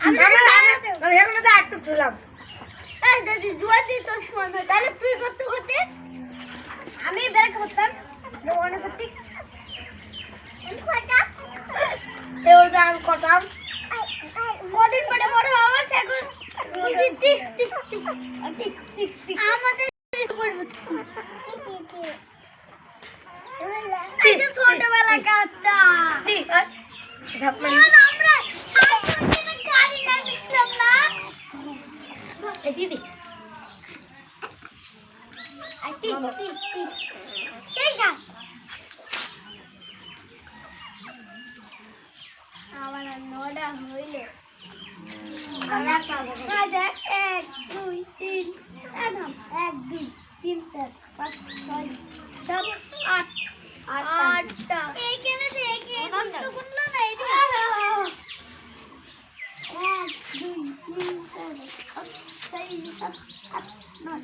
আমি এখন তো আটটু তুলাম এই দাদি জুয়া দি তো সমান হয় তাহলে তুই কত করতে আমি বের করতাম মনে করতে কয়টা এও দাম কতাম কদিন পরে বড় হবে সেগুন tick tick tick tick tick tick আমাদের করব এই যে ছোটবেলা কাটটা আমরা গাড়ি না শিখলাম না এই দিদি আই টিক টিক টিক সেই যা আবার নড়া হইলো আচ্ছা 1 2 3 আনাম 1 2 3 4 5 6 7 8 আটটা এইখানে দেখে তো গুনলো না এই 1 2 3 4 5 6 7 8 9